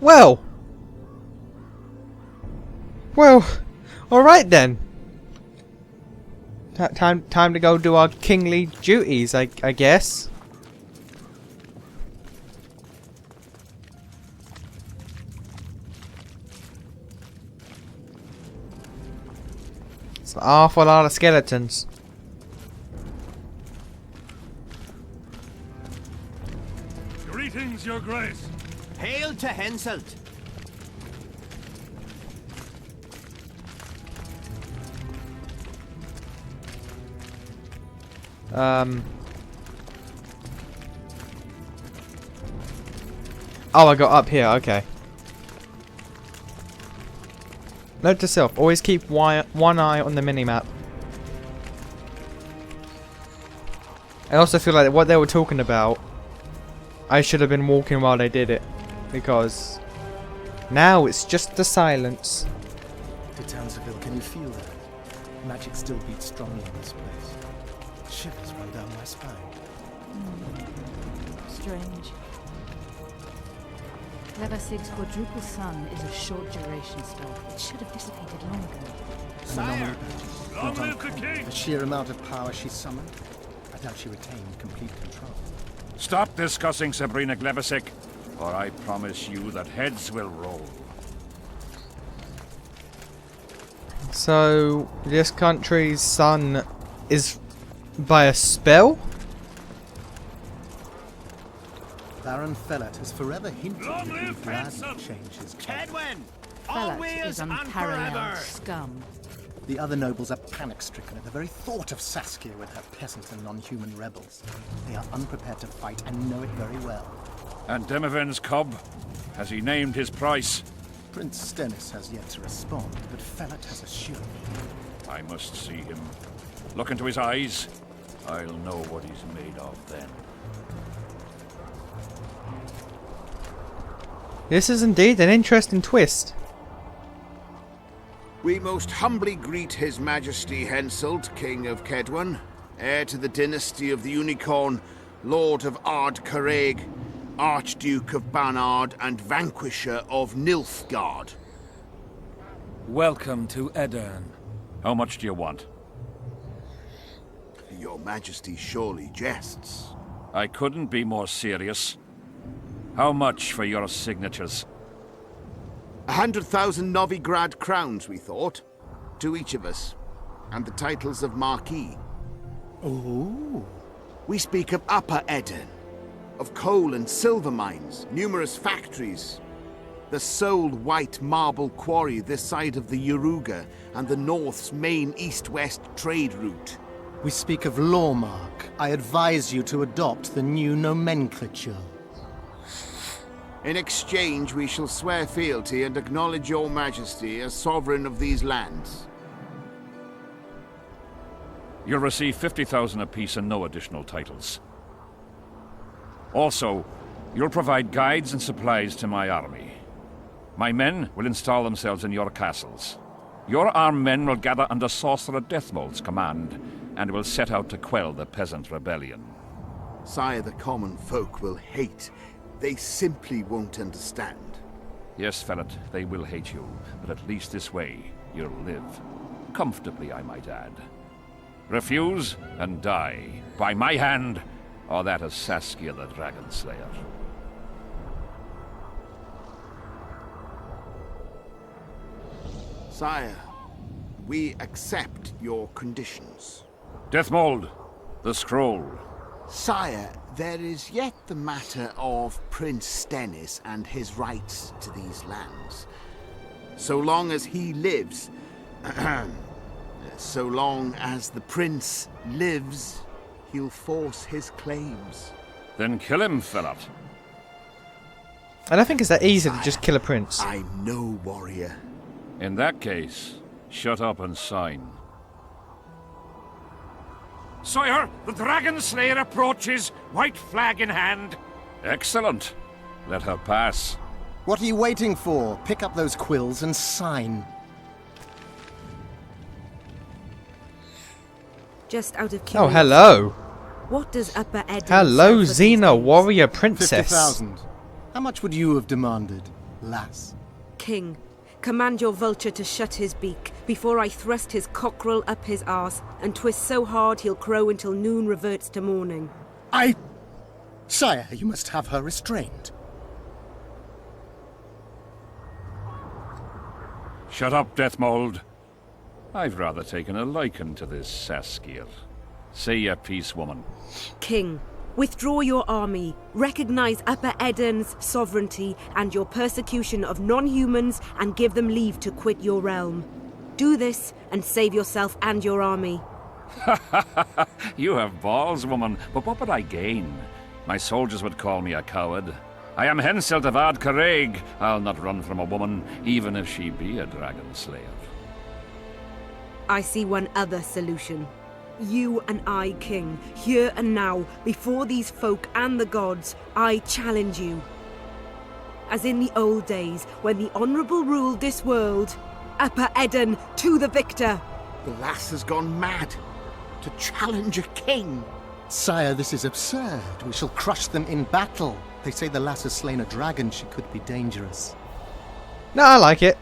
Well. Well. Alright then. Time to go do our kingly duties, I guess. It's an awful lot of skeletons. Greetings, your grace. Hail to Henselt. Oh, I got up here, okay. Note to self, always keep one eye on the minimap. I also feel like what they were talking about, I should have been walking while they did it. Because now it's just the silence. To Townsville, can you feel that? Magic still beats strongly in this place. Shivers run down my spine. Strange. Levasig's quadruple sun is a short duration spell. It should have dissipated long ago. Sire! Long live the king! The sheer amount of power she summoned, I doubt she retained complete control. Stop discussing Sabrina Glevasic, or I promise you that heads will roll. So, this country's sun is by a spell? Baron Fellat has forever hinted that Long he live would gladly Henselt! change his code. Kedwen! Fellat Always is and unparalleled forever! scum. The other nobles are panic-stricken at the very thought of Saskia with her peasant and non-human rebels. They are unprepared to fight and know it very well. And Demoven's cub? Has he named his price? Prince Stennis has yet to respond, but Fellat has assured me. I must see him. Look into his eyes. I'll know what he's made of then. This is indeed an interesting twist. We most humbly greet His Majesty Henselt, King of Kedwen, heir to the dynasty of the Unicorn, Lord of Ard Caraig, Archduke of Banard, and Vanquisher of Nilfgaard. Welcome to Edirn. How much do you want? Your Majesty surely jests. I couldn't be more serious. How much for your signatures? 100,000 Novigrad crowns, we thought, to each of us, and the titles of Marquis. Ooh. We speak of Upper Edirn, of coal and silver mines, numerous factories, the sole white marble quarry this side of the Yaruga, and the North's main east-west trade route. We speak of Lawmark. I advise you to adopt the new nomenclature. In exchange, we shall swear fealty and acknowledge your majesty as sovereign of these lands. You'll receive 50,000 apiece and no additional titles. Also, you'll provide guides and supplies to my army. My men will install themselves in your castles. Your armed men will gather under Sorcerer Deathmold's command and will set out to quell the peasant rebellion. Sire, the common folk will hate. They simply won't understand. Yes, Fellat, they will hate you, but at least this way you'll live. Comfortably, I might add. Refuse and die, by my hand, or that of Saskia the Dragon Slayer. Sire, we accept your conditions. Deathmold, the scroll. Sire, there is yet the matter of Prince Stennis and his rights to these lands. So long as he lives, so long as the prince lives, he'll force his claims. Then kill him, Fellat. I don't think it's that easy to just kill a prince. I'm no warrior. In that case, shut up and sign. Sire, the Dragon Slayer approaches, white flag in hand. Excellent. Let her pass. What are you waiting for? Pick up those quills and sign. Just out of Oh, curiosity. hello. What does Upper Edirn Hello, sell for these Xena, things? warrior princess. 50,000. How much would you have demanded? Lass. King, command your vulture to shut his beak before I thrust his cockerel up his arse and twist so hard he'll crow until noon reverts to morning. Sire, you must have her restrained. Shut up, Deathmold. I've rather taken a liking to this Saskia. Say your piece, woman. King, withdraw your army, recognize Upper Eden's sovereignty and your persecution of non-humans, and give them leave to quit your realm. Do this and save yourself and your army. You have balls, woman, but what would I gain? My soldiers would call me a coward. I am Henselt of Ard Caraig. I'll not run from a woman, even if she be a dragon slayer. I see one other solution. You and I, King, here and now, before these folk and the gods, I challenge you. As in the old days, when the Honourable ruled this world, Upper Eden to the victor! The lass has gone mad. To challenge a king. Sire, this is absurd. We shall crush them in battle. They say the lass has slain a dragon. She could be dangerous. No, I like it.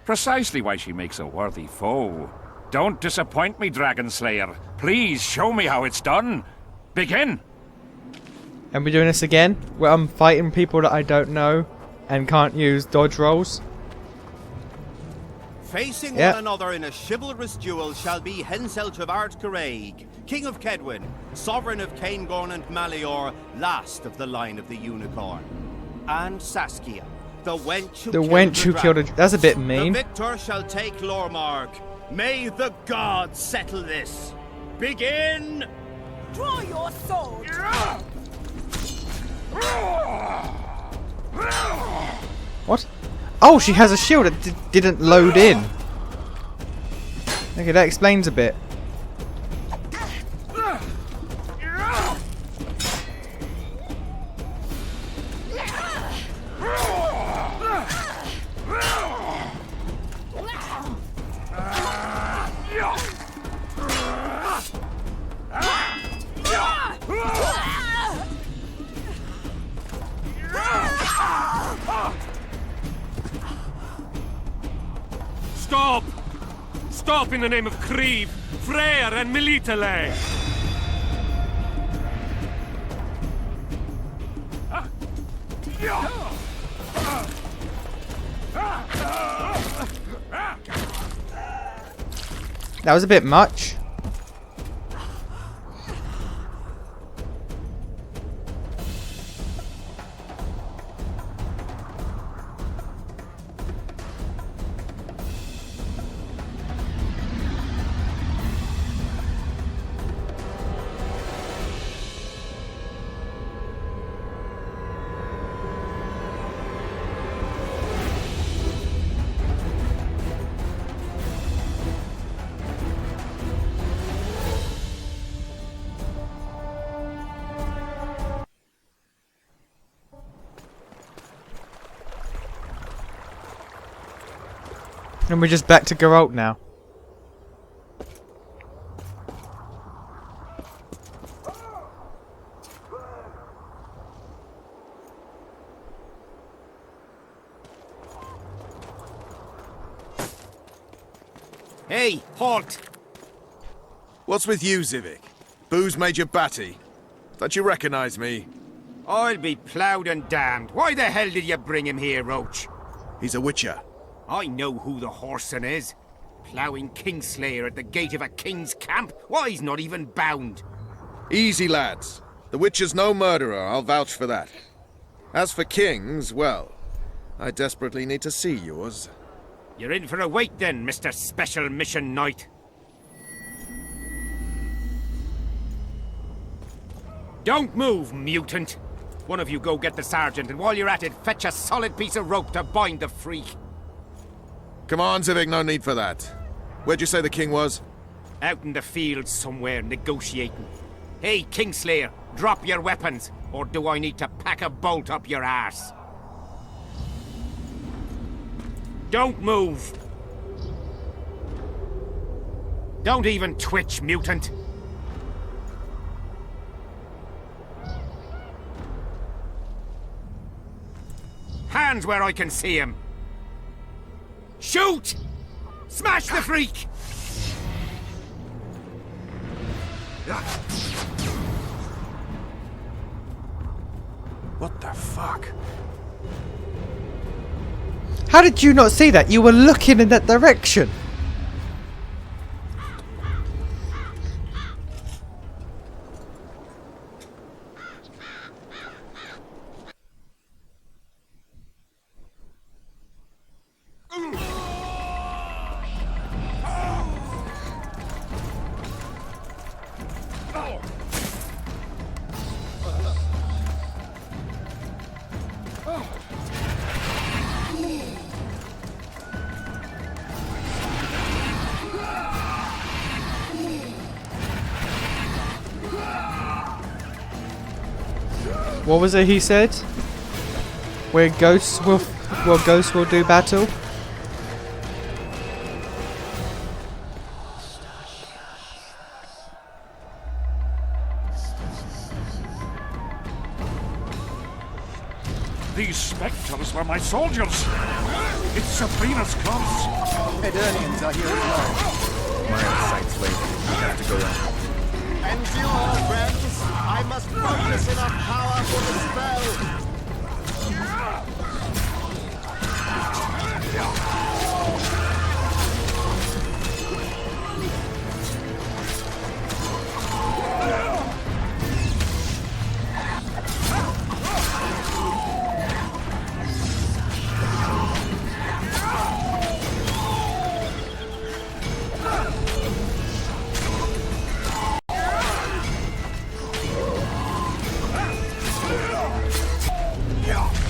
Precisely why she makes a worthy foe. Don't disappoint me, Dragon Slayer. Please show me how it's done. Begin! And we're doing this again, where I'm fighting people that I don't know and can't use dodge rolls. Facing Yep. one another in a chivalrous duel shall be Henselt of Ard Caraig, King of Kedwin, Sovereign of Caingorn and Malior, last of the line of the Unicorn. And Saskia, the wench who killed the dragon. That's a bit mean. The victor shall take Lormark. May the gods settle this. Begin! Draw your sword! What? Oh, she has a shield that didn't load in. Okay, that explains a bit. Stop! Stop in the name of Kriv, Freyr and Militale! That was a bit much. And we're just back to Geralt now. Hey, halt! What's with you, Zivik? Booze made you batty. Don't you recognize me? I'll be ploughed and damned. Why the hell did you bring him here, Roach? He's a witcher. I know who the whoreson is. Ploughing Kingslayer at the gate of a king's camp? Why, he's not even bound. Easy, lads. The witcher's no murderer, I'll vouch for that. As for kings, well, I desperately need to see yours. You're in for a wait then, Mr. Special Mission Knight. Don't move, mutant! One of you go get the sergeant, and while you're at it, fetch a solid piece of rope to bind the freak. Come on, Zivik, no need for that. Where'd you say the king was? Out in the field somewhere, negotiating. Hey, Kingslayer, drop your weapons, or do I need to pack a bolt up your arse? Don't move! Don't even twitch, mutant! Hands where I can see him! Shoot! Smash the freak! What the fuck? How did you not see that? You were looking in that direction. What was it he said? Where ghosts will do battle? These spectres were my soldiers. It's Sabrina's clothes. Edirnians are here as well. My eyesight's late. I have to go on. Endure, friends! I must focus enough power for the spell!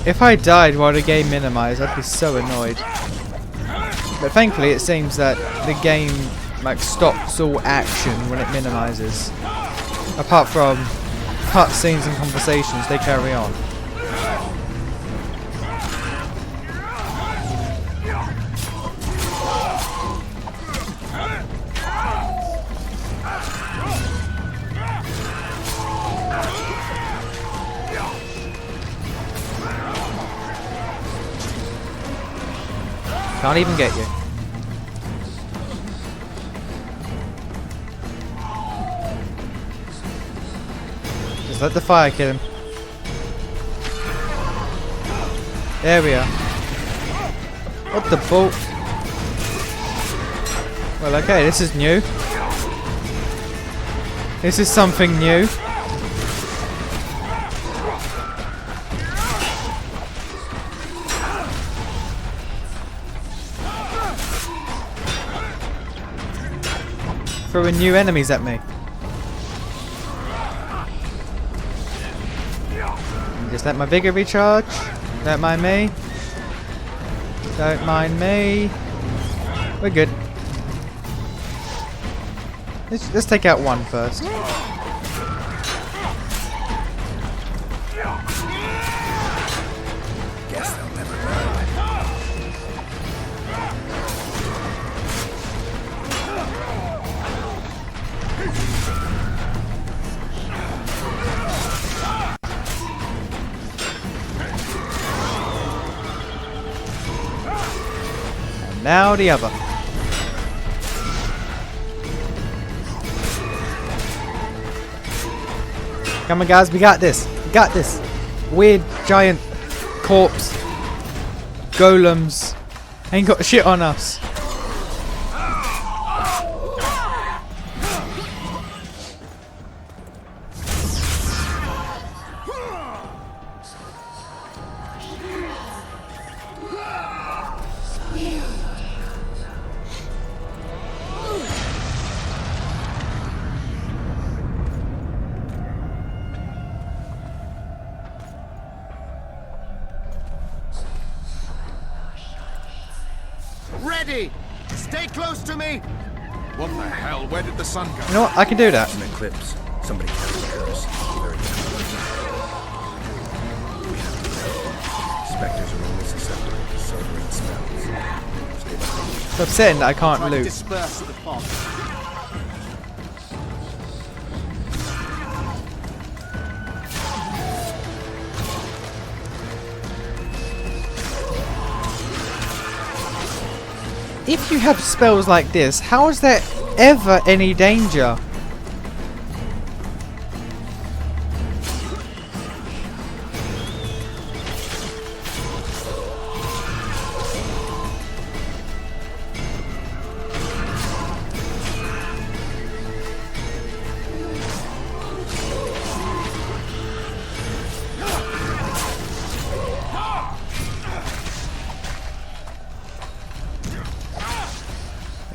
If I died while the game minimized, I'd be so annoyed. But thankfully it seems that the game like stops all action when it minimizes. Apart from cutscenes and conversations, they carry on. Can't even get you. Just let the fire kill him. There we are. What the bull? Well, okay, this is new. This is something new. Throwing new enemies at me. Just let my vigor recharge. Don't mind me. Don't mind me. We're good. Let's take out one first. Guess they'll never learn. And now the other. Come on, guys, we got this. We got this. Weird giant corpse golems ain't got shit on us. Ready! Stay close to me! What the hell? Where did the sun go? You know what? I can do that. An eclipse. Somebody cast a curse. Very careful. We have to know. Spectres are only susceptible to sobering spells. Stay behind me. It's upsetting that I can't Try to loot. disperse the fog. if you have spells like this, how is there ever any danger?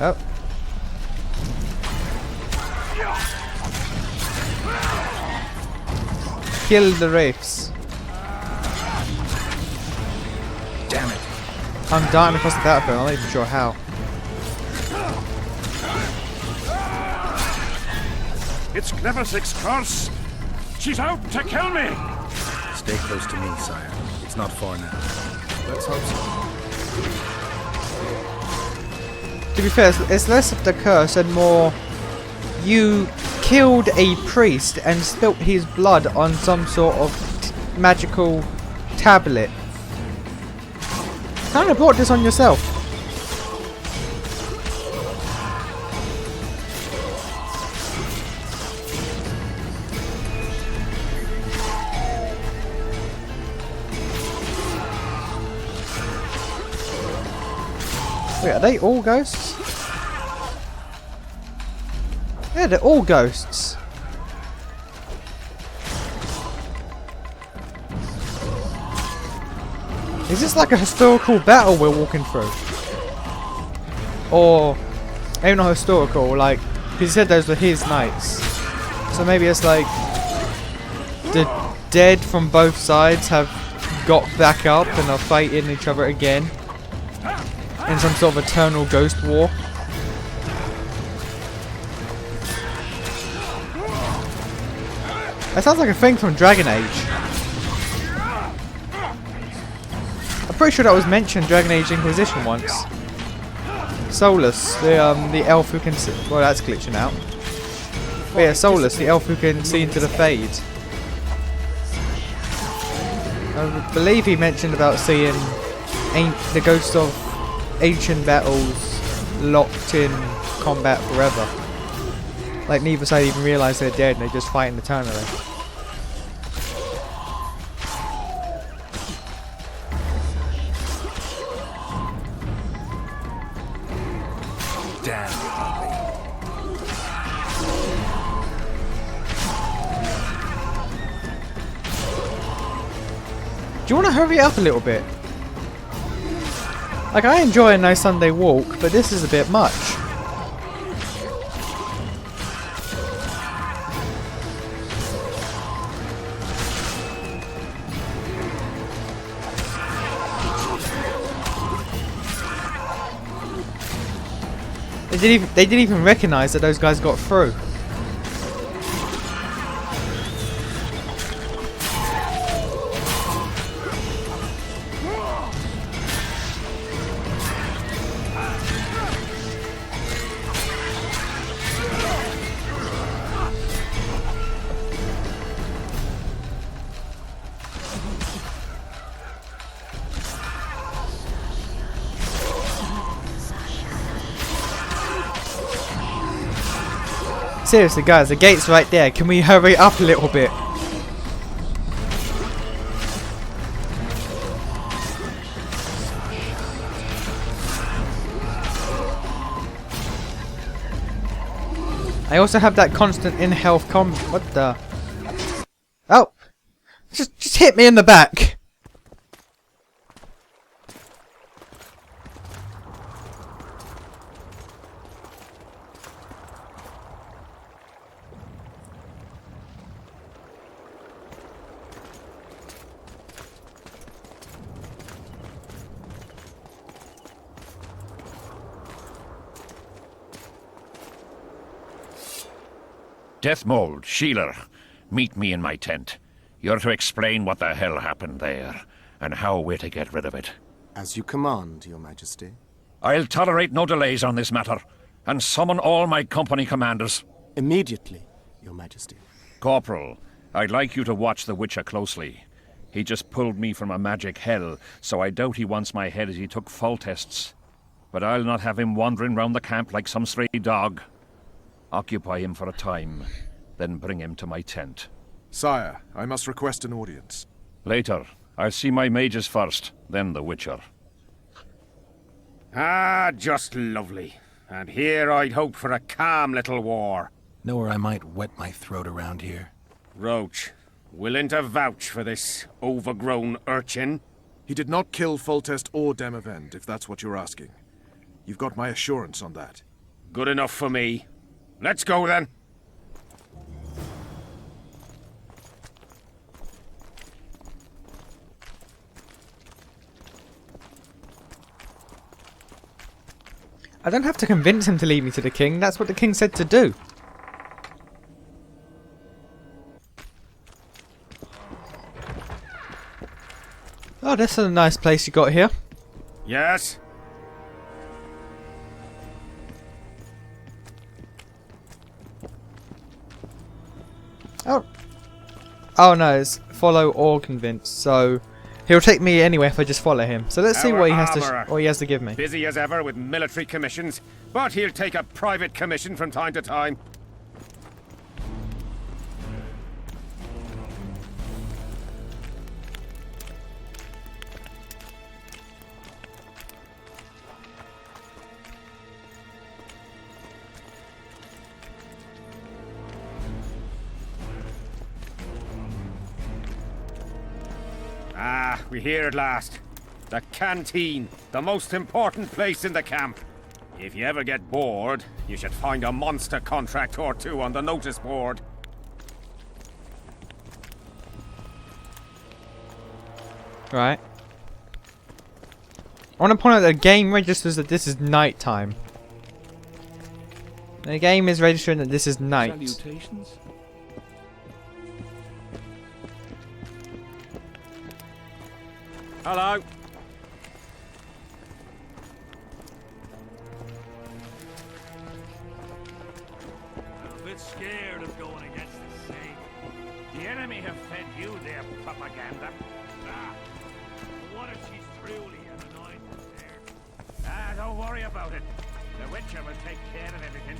Oh. Kill the wraiths. Damn it. I'm dying across the battlefield, I'm not even sure how. It's Cleversick's curse! She's out to kill me! Stay close to me, sire. It's not far now. Let's hope so. To be fair, it's less of the curse and more you killed a priest and spilt his blood on some sort of magical tablet. Kind of brought this on yourself. Wait, are they all ghosts? Yeah, they're all ghosts. Is this like a historical battle we're walking through? Or, maybe not historical, like, because he said those were his knights. So maybe it's like, the dead from both sides have got back up and are fighting each other again. In some sort of eternal ghost war. That sounds like a thing from Dragon Age. I'm pretty sure that was mentioned Dragon Age Inquisition once. Solus, the elf who can see, well, that's glitching out. But yeah, Solus, the elf who can see into the Fade. I believe he mentioned about seeing the ghosts of ancient battles locked in combat forever. Like neither side even realise they're dead and they're just fighting eternally. Damn. Do you want to hurry up a little bit? Like, I enjoy a nice Sunday walk, but this is a bit much. They didn't even recognise that those guys got through. Seriously guys, the gate's right there. Can we hurry up a little bit? I also have that constant in health what the? Oh! Just hit me in the back! Deathmold, Sheeler, meet me in my tent. You're to explain what the hell happened there, and how we're to get rid of it. As you command, Your Majesty. I'll tolerate no delays on this matter, and summon all my company commanders. Immediately, Your Majesty. Corporal, I'd like you to watch the Witcher closely. He just pulled me from a magic hell, so I doubt he wants my head as he took full tests. But I'll not have him wandering round the camp like some stray dog. Occupy him for a time, then bring him to my tent. Sire, I must request an audience. Later. I'll see my mages first, then the Witcher. Ah, just lovely. And here I'd hoped for a calm little war. Know where I might wet my throat around here? Roach, willing to vouch for this overgrown urchin? He did not kill Foltest or Demavend, if that's what you're asking. You've got my assurance on that. Good enough for me. Let's go then. I don't have to convince him to lead me to the king. That's what the king said to do. Oh, this is a nice place you got here. Yes? Oh. Oh no, it's follow or convince. So he'll take me anywhere if I just follow him. So let's see Our what he has to give me. Busy as ever with military commissions, but he'll take a private commission from time to time. Ah, we're here at last. The canteen, the most important place in the camp. If you ever get bored, you should find a monster contract or two on the notice board. Right. I want to point out that the game registers that this is night time. The game is registering that this is night. Salutations. Hello. I'm a bit scared of going against the sea. The enemy have fed you their propaganda. Ah, what if she's truly an anointed there? Ah, don't worry about it. The Witcher will take care of everything.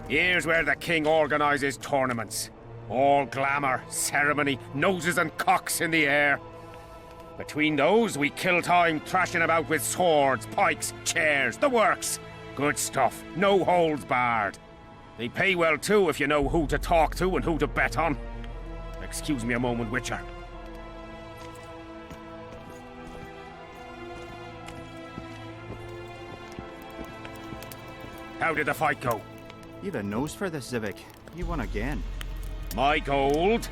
Here's where the king organizes tournaments. All glamour, ceremony, noses and cocks in the air. Between those, we kill time thrashing about with swords, pikes, chairs, the works. Good stuff, no holds barred. They pay well too if you know who to talk to and who to bet on. Excuse me a moment, Witcher. How did the fight go? You've a nose for this, Civic. You won again. My gold?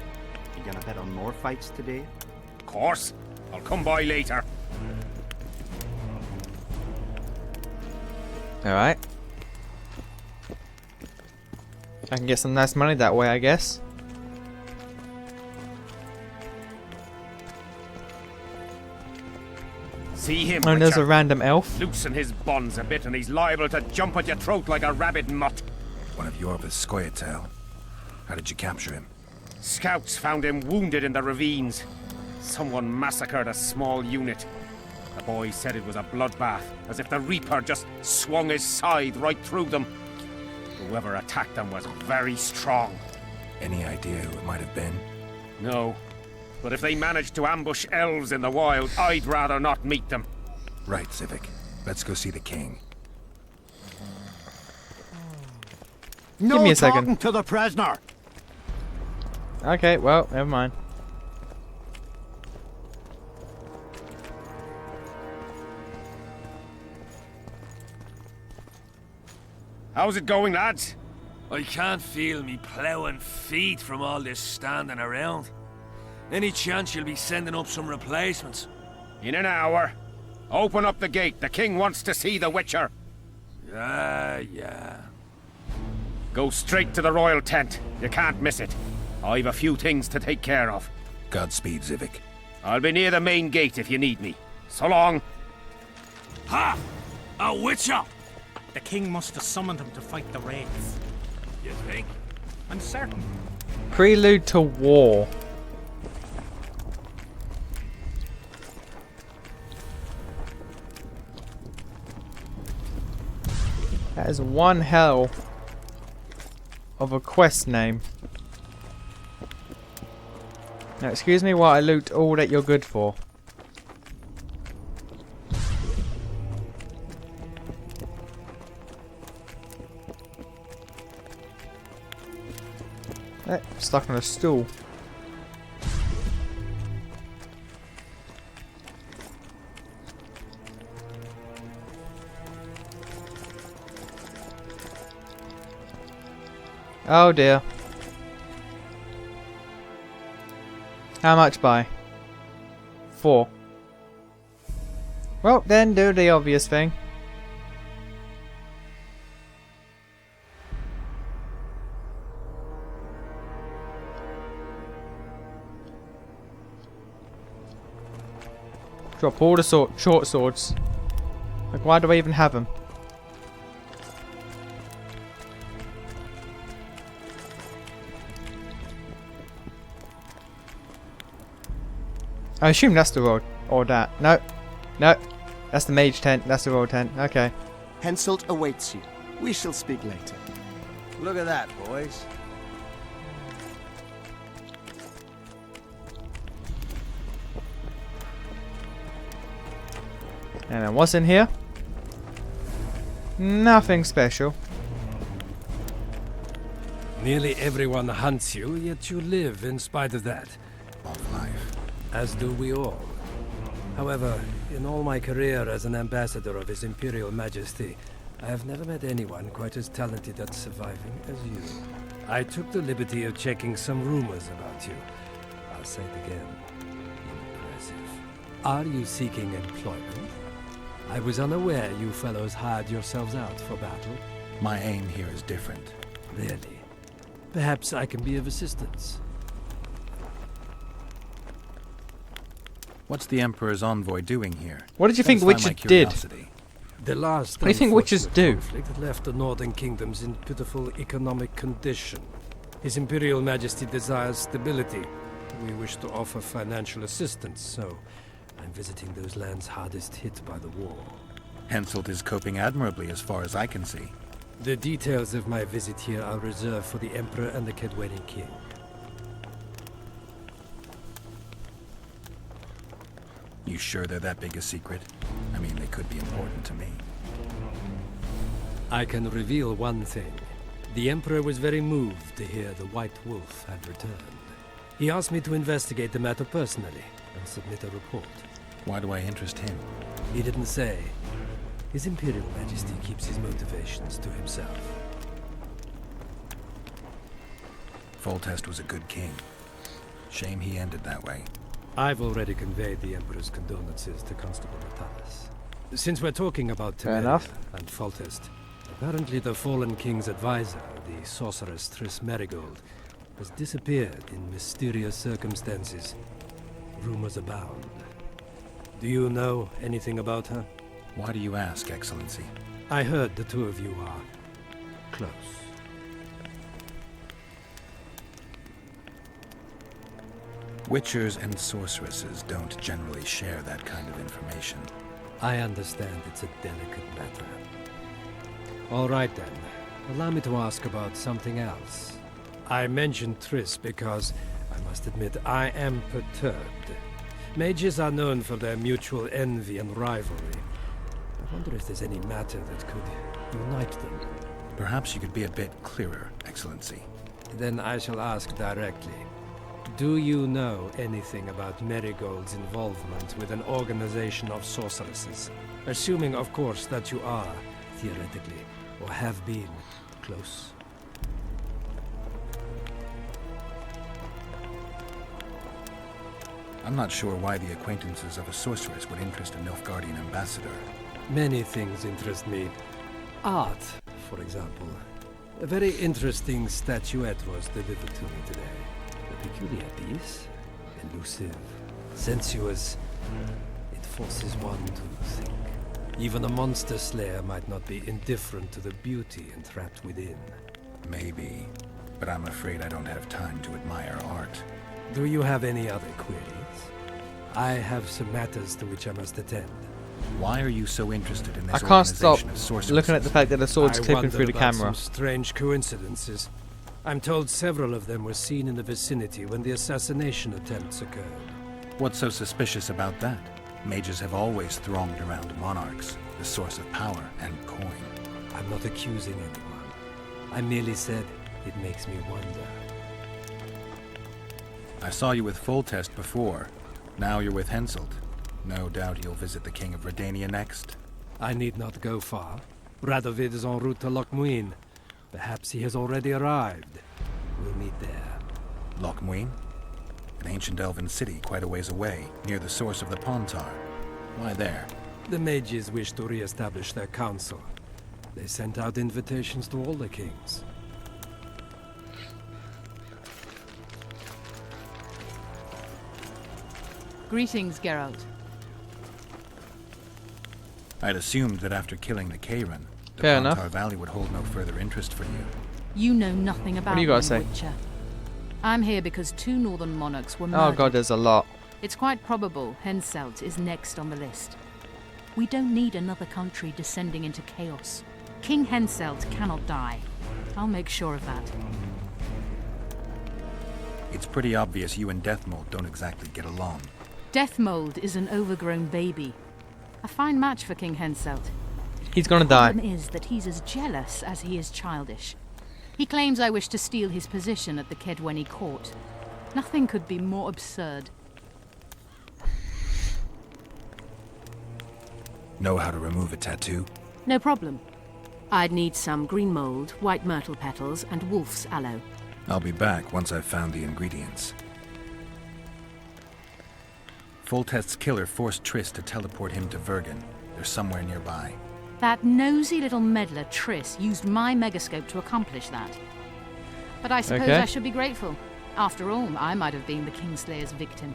You gonna bet on more fights today? Of course. I'll come by later. Alright. I can get some nice money that way, I guess. See him, And there's a Witcher. random elf. Loosen his bonds a bit and he's liable to jump at your throat like a rabid mutt. One of Yorva's Scoia'tael. How did you capture him? Scouts found him wounded in the ravines. Someone massacred a small unit. The boy said it was a bloodbath, as if the Reaper just swung his scythe right through them. Whoever attacked them was very strong. Any idea who it might have been? No. But if they managed to ambush elves in the wild, I'd rather not meet them. Right, Civic. Let's go see the king. No me a second. talking to the prisoner. Okay, well, never mind. How's it going, lads? I can't feel me ploughing feet from all this standing around. Any chance you'll be sending up some replacements? In an hour. Open up the gate. The king wants to see the Witcher. Yeah. Go straight to the royal tent. You can't miss it. I've a few things to take care of. Godspeed, Civic. I'll be near the main gate if you need me. So long. Ha! A Witcher! The king must have summoned him to fight the wraiths. You think? I'm certain. Prelude to war. is one hell of a quest name. Now excuse me while I loot all that you're good for. Stuck on a stool. Oh dear. How much by? 4. Well, then do the obvious thing. Drop all the short swords. Like, why do I even have them? I assume that's the road, or that. No, no, that's the mage tent. That's the royal tent. Okay. Henselt awaits you. We shall speak later. Look at that, boys. And then what's in here? Nothing special. Nearly everyone hunts you, yet you live in spite of that. Of life. As do we all. However, in all my career as an ambassador of His Imperial Majesty, I have never met anyone quite as talented at surviving as you. I took the liberty of checking some rumors about you. I'll say it again. Impressive. Are you seeking employment? I was unaware you fellows hired yourselves out for battle. My aim here is different. Really? Perhaps I can be of assistance. What's the Emperor's envoy doing here? What did you think witches did? The last What do you think witches do? conflict left the northern kingdoms in pitiful economic condition. His Imperial Majesty desires stability. We wish to offer financial assistance, so I'm visiting those lands hardest hit by the war. Henselt is coping admirably as far as I can see. The details of my visit here are reserved for the Emperor and the Kedwenian King. You sure they're that big a secret? I mean, they could be important to me. I can reveal one thing. The Emperor was very moved to hear the White Wolf had returned. He asked me to investigate the matter personally and submit a report. Why do I interest him? He didn't say. His Imperial Majesty keeps his motivations to himself. Foltest was a good king. Shame he ended that way. I've already conveyed the Emperor's condolences to Constable Natalis. Since we're talking about Temeria and Foltest, apparently the fallen king's advisor, the sorceress Triss Merigold, has disappeared in mysterious circumstances. Rumors abound. Do you know anything about her? Why do you ask, Excellency? I heard the two of you are close. Witchers and sorceresses don't generally share that kind of information. I understand it's a delicate matter. All right then. Allow me to ask about something else. I mentioned Triss because, I must admit, I am perturbed. Mages are known for their mutual envy and rivalry. I wonder if there's any matter that could unite them. Perhaps you could be a bit clearer, Excellency. Then I shall ask directly. Do you know anything about Merigold's involvement with an organization of sorceresses? Assuming, of course, that you are, theoretically, or have been, close. I'm not sure why the acquaintances of a sorceress would interest a Nilfgaardian ambassador. Many things interest me. Art, for example. A very interesting statuette was delivered to me today. A peculiar piece. Elusive. Sensuous. It forces one to think. Even a monster slayer might not be indifferent to the beauty entrapped within. Maybe. But I'm afraid I don't have time to admire art. Do you have any other queries? I have some matters to which I must attend. Why are you so interested in this I can't stop organization of sorceresses? looking at the fact that the sword's I clipping wonder through the about camera. some strange coincidences. I'm told several of them were seen in the vicinity when the assassination attempts occurred. What's so suspicious about that? Mages have always thronged around monarchs, the source of power and coin. I'm not accusing anyone. I merely said it makes me wonder. I saw you with Foltest before. Now you're with Henselt. No doubt you'll visit the King of Redania next. I need not go far. Radovid is en route to Lochmuin. Perhaps he has already arrived. We'll meet there. Lochmuin? An ancient elven city quite a ways away, near the source of the Pontar. Why there? The mages wish to re-establish their council. They sent out invitations to all the kings. Greetings, Geralt. I'd assumed that after killing the Kayran, the Fair Pontar enough. Valley would hold no further interest for you. You know nothing about do you gotta me, say? Witcher. I'm here because 2 northern monarchs were Oh murdered. god, there's a lot. It's quite probable Henselt is next on the list. We don't need another country descending into chaos. King Henselt cannot die. I'll make sure of that. It's pretty obvious you and Deathmold don't exactly get along. Deathmold is an overgrown baby. A fine match for King Henselt. He's gonna The die. problem is that he's as jealous as he is childish. He claims I wish to steal his position at the Kedweni court. Nothing could be more absurd. Know how to remove a tattoo? No problem. I'd need some green mold, white myrtle petals, and wolf's aloe. I'll be back once I've found the ingredients. Foltest's killer forced Triss to teleport him to Vergen. They're somewhere nearby. That nosy little meddler Triss used my megascope to accomplish that. But I suppose Okay. I should be grateful. After all, I might have been the Kingslayer's victim.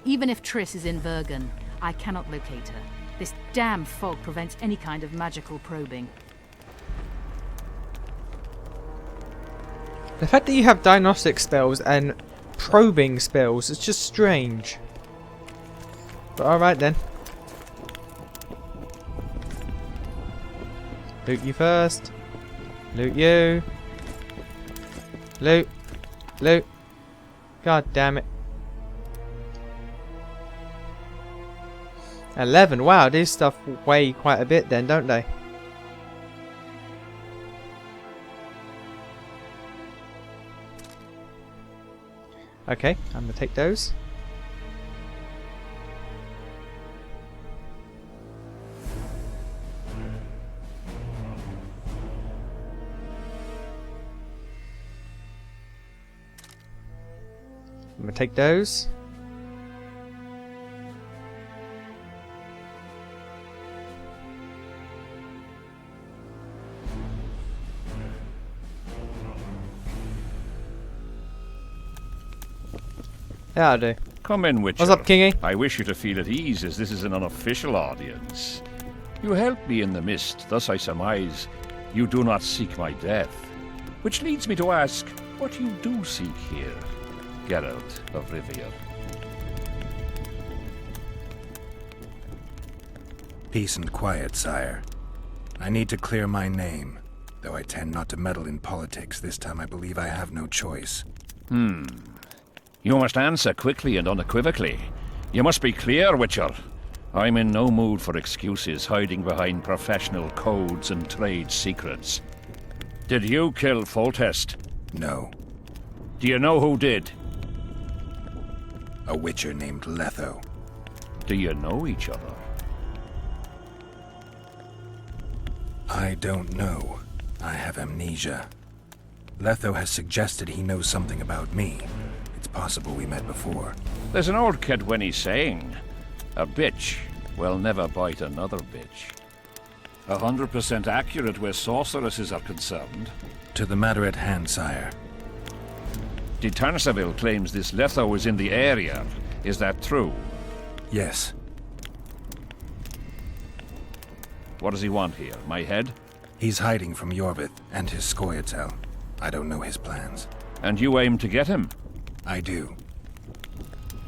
Even if Triss is in Vergen, I cannot locate her. This damn fog prevents any kind of magical probing. The fact that you have diagnostic spells and probing spells is just strange. But alright then. Loot you first. Loot you. Loot. Loot. God damn it. 11. Wow, these stuff weigh quite a bit then, don't they? Okay, I'm gonna take those. I'm gonna take those. Yeah, I do. Come in, Witcher. What's up, Kingy? I wish you to feel at ease, as this is an unofficial audience. You helped me in the mist, thus I surmise you do not seek my death. Which leads me to ask what you do seek here, Geralt of Rivia. Peace and quiet, sire. I need to clear my name. Though I tend not to meddle in politics, this time I believe I have no choice. You must answer quickly and unequivocally. You must be clear, Witcher. I'm in no mood for excuses hiding behind professional codes and trade secrets. Did you kill Foltest? No. Do you know who did? A witcher named Letho. Do you know each other? I don't know. I have amnesia. Letho has suggested he knows something about me. It's possible we met before. There's an old Kedweni saying, a bitch will never bite another bitch. 100% accurate where sorceresses are concerned. To the matter at hand, sire. De Tarsaville claims this Letho is in the area. Is that true? Yes. What does he want here? My head? He's hiding from Yorvith and his Scoia'tael. I don't know his plans. And you aim to get him? I do.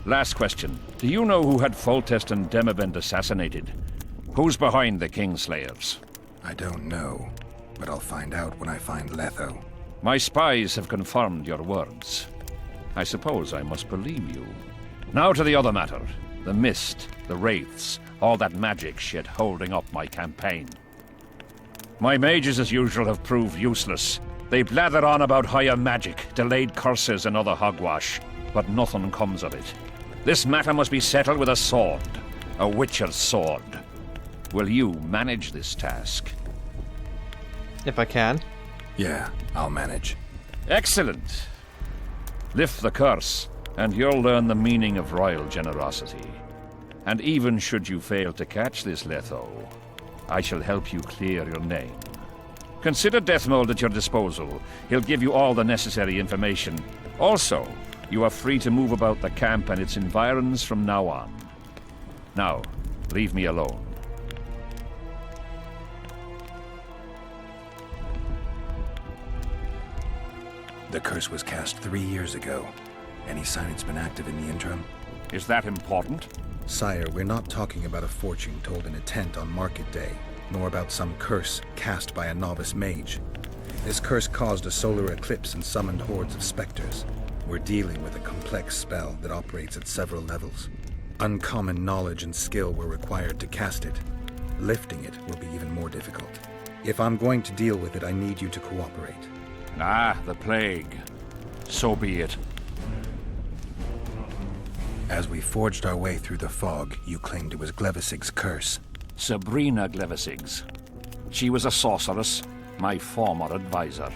Last question. Do you know who had Foltest and Demavend assassinated? Who's behind the Kingslayers? I don't know, but I'll find out when I find Letho. My spies have confirmed your words. I suppose I must believe you. Now to the other matter. The mist, the wraiths, all that magic shit holding up my campaign. My mages, as usual, have proved useless. They blather on about higher magic, delayed curses and other hogwash, but nothing comes of it. This matter must be settled with a sword. A witcher's sword. Will you manage this task? If I can. Yeah, I'll manage. Excellent. Lift the curse, and you'll learn the meaning of royal generosity. And even should you fail to catch this Letho, I shall help you clear your name. Consider Deathmold at your disposal. He'll give you all the necessary information. Also, you are free to move about the camp and its environs from now on. Now, leave me alone. The curse was cast 3 years ago. Any sign it's been active in the interim? Is that important? Sire, we're not talking about a fortune told in a tent on market day, nor about some curse cast by a novice mage. This curse caused a solar eclipse and summoned hordes of specters. We're dealing with a complex spell that operates at several levels. Uncommon knowledge and skill were required to cast it. Lifting it will be even more difficult. If I'm going to deal with it, I need you to cooperate. Ah, the plague. So be it. As we forged our way through the fog, you claimed it was Glevisig's curse. Sabrina Glevisig's. She was a sorceress, my former advisor.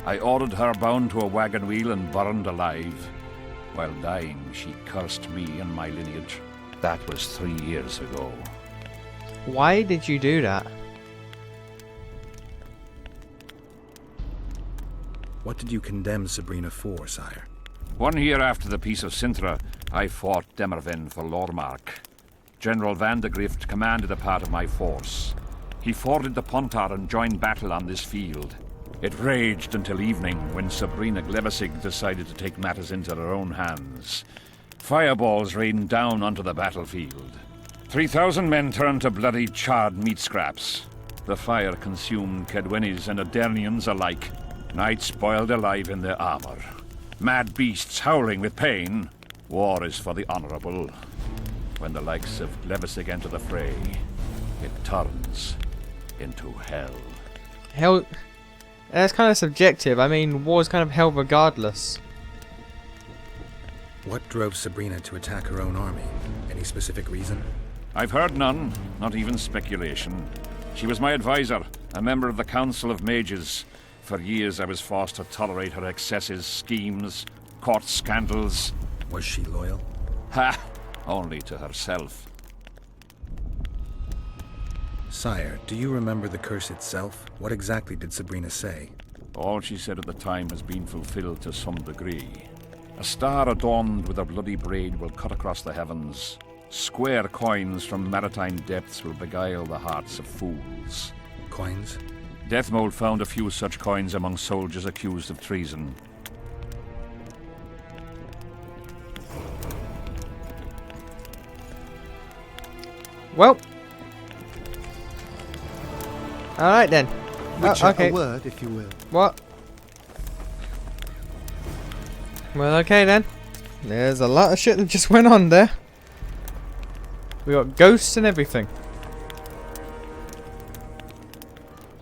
I ordered her bound to a wagon wheel and burned alive. While dying, she cursed me and my lineage. That was 3 years ago. Why did you do that? What did you condemn Sabrina for, sire? 1 year after the Peace of Sintra, I fought Demerven for Lormark. General Vandegrift commanded a part of my force. He forded the Pontar and joined battle on this field. It raged until evening, when Sabrina Glevisig decided to take matters into her own hands. Fireballs rained down onto the battlefield. 3,000 men turned to bloody charred meat scraps. The fire consumed Kedwenis and Adernians alike. Knights boiled alive in their armor. Mad beasts howling with pain. War is for the honorable. When the likes of Glevisig enter the fray, it turns into hell. Hell... That's kind of subjective. I mean, war's kind of hell regardless. What drove Sabrina to attack her own army? Any specific reason? I've heard none, not even speculation. She was my advisor, a member of the Council of Mages. For years I was forced to tolerate her excesses, schemes, court scandals. Was she loyal? Ha! Only to herself. Sire, do you remember the curse itself? What exactly did Sabrina say? All she said at the time has been fulfilled to some degree. A star adorned with a bloody braid will cut across the heavens. Square coins from maritime depths will beguile the hearts of fools. Coins? Deathmold found a few such coins among soldiers accused of treason. Well. Alright then. Witcher, okay. a word, if you will. What? Well, okay then. There's a lot of shit that just went on there. We got ghosts and everything.